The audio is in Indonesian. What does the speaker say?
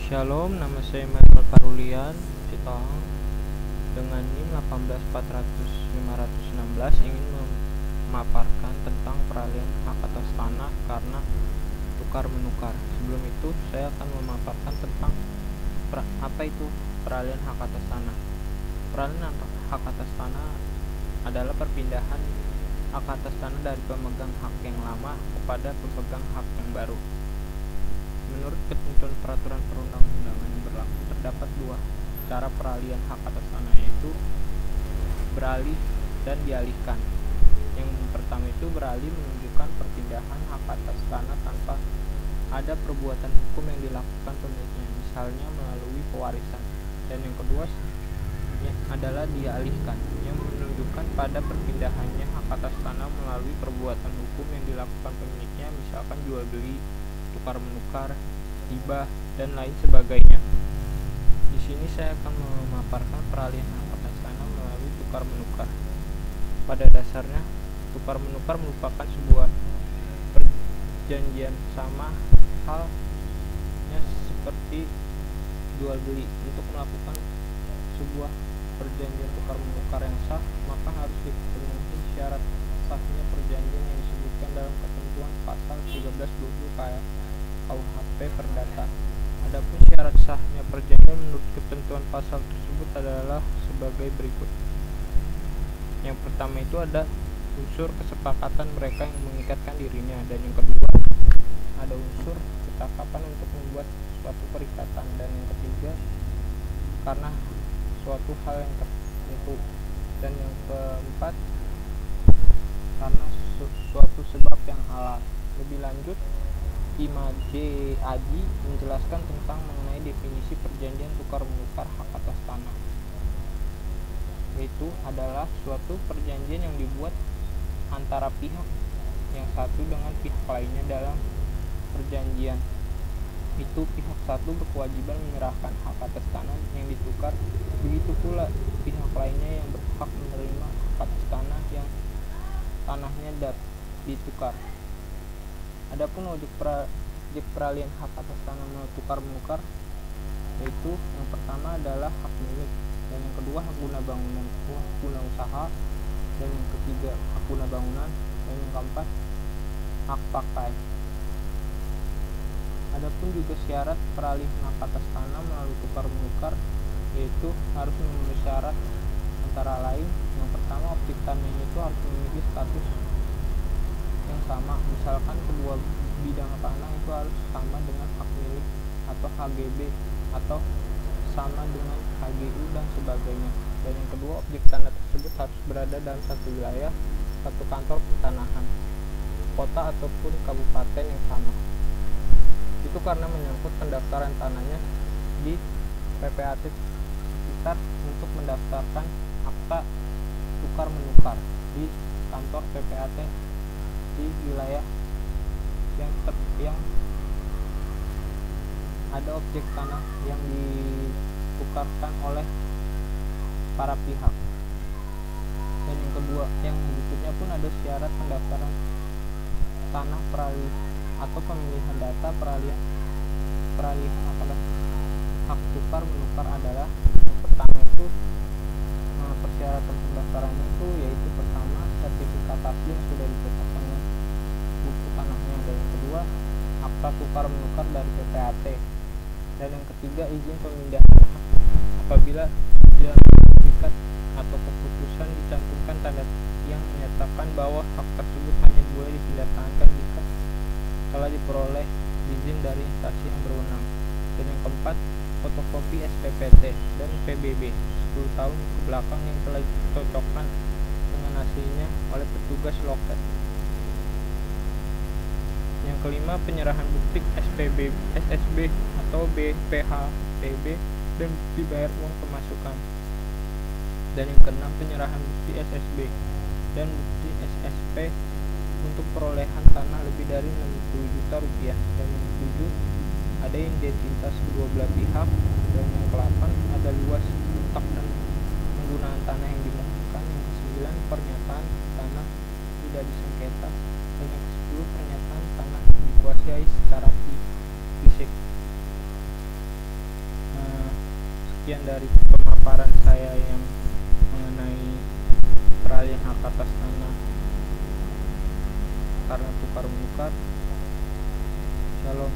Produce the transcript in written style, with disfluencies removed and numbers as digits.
Shalom, nama saya Michael Parulian Sitohang dengan NIM 18400-516 ingin memaparkan tentang peralihan hak atas tanah karena tukar menukar. Sebelum itu, saya akan memaparkan tentang apa itu peralihan hak atas tanah. Peralihan hak atas tanah adalah perpindahan hak atas tanah dari pemegang hak yang lama kepada pemegang hak yang baru. Menurut ketentuan peraturan perundang-undangan yang berlaku, terdapat dua cara peralihan hak atas tanah, yaitu beralih dan dialihkan. Yang pertama itu beralih menunjukkan perpindahan hak atas tanah tanpa ada perbuatan hukum yang dilakukan pemiliknya, misalnya melalui pewarisan. Dan yang kedua adalah dialihkan, yang menunjukkan pada perpindahannya hak atas tanah melalui perbuatan hukum yang dilakukan pemiliknya, misalkan jual beli, tukar menukar, hibah, dan lain sebagainya. Di sini saya akan memaparkan peralihan hak atas tanah melalui tukar menukar. Pada dasarnya, tukar menukar merupakan sebuah perjanjian sama halnya seperti jual beli. Untuk melakukan sebuah perjanjian tukar menukar yang sah, maka harus dipenuhi syarat sahnya perjanjian yang disebutkan dalam ketentuan pasal 1320 KUHP Perdata. Adapun syarat sahnya perjanjian menurut ketentuan pasal tersebut adalah sebagai berikut. Yang pertama itu ada unsur kesepakatan mereka yang mengikatkan dirinya, dan yang kedua ada unsur ketetapan untuk membuat suatu perikatan, dan yang ketiga karena suatu hal yang tertentu, dan yang keempat karena suatu sebab yang halal. Lebih lanjut, Imam J. Aji menjelaskan tentang mengenai definisi perjanjian tukar menukar hak atas tanah, yaitu adalah suatu perjanjian yang dibuat antara pihak yang satu dengan pihak lainnya. Dalam perjanjian itu, pihak satu berkewajiban menyerahkan hak atas tanah yang ditukar, begitu pula pihak lainnya yang berhak menerima hak atas tanah yang tanahnya ditukar. Adapun objek peralihan hak atas tanah melalui tukar menukar, yaitu yang pertama adalah hak milik, dan yang kedua hak guna bangunan, hak guna usaha, dan yang ketiga hak guna bangunan, dan yang keempat hak pakai. Adapun juga syarat peralihan hak atas tanah melalui tukar menukar, yaitu harus memenuhi syarat antara lain, yang pertama objek tanahnya itu harus memiliki status yang sama, misalkan kedua bidang tanah itu harus sama dengan hak milik atau HGB atau sama dengan HGU dan sebagainya. Dan yang kedua, objek tanah tersebut harus berada dalam satu wilayah, satu kantor pertanahan, kota ataupun kabupaten yang sama. Itu karena menyangkut pendaftaran tanahnya di PPAT sekitar untuk mendaftarkan akta tukar menukar di kantor PPAT di wilayah yang ada objek tanah yang ditukarkan oleh para pihak. Dan yang kedua, yang berikutnya pun ada syarat pendaftaran tanah peralih atau pemilihan data peralihan hak tukar menukar adalah yang pertama itu persyaratan pendaftarannya itu yaitu pertama sertifikat asli yang sudah dicetak dengan buku tanahnya, dan yang kedua akta tukar menukar dari PPAT, dan yang ketiga izin pemindahan hak apabila dalam sertifikat atau keputusan dicantumkan tanda yang menyatakan bahwa hak tersebut hanya boleh dipindahkan jika telah diperoleh izin dari instansi yang berwenang. Dan yang keempat, fotokopi SPPT dan PBB 10 tahun ke belakang yang telah dicocokkan dengan aslinya oleh petugas loket. Yang kelima, penyerahan bukti SSB atau BPHTB dan bukti bayar uang pemasukan. Dan yang keenam, penyerahan bukti SSB dan bukti SSP untuk perolehan tanah lebih dari 60 juta rupiah. Dan yang ketujuh, ada identitas kedua belah pihak. Dan yang ke-8, ada luas letak dan penggunaan tanah yang dimohonkan. Yang ke-9, pernyataan tanah tidak disengketa. Dan yang ke-10, pernyataan tanah dikuasai secara fisik. sekian dari pemaparan saya yang mengenai peralihan hak atas tanah karena tukar menukar. Shalom.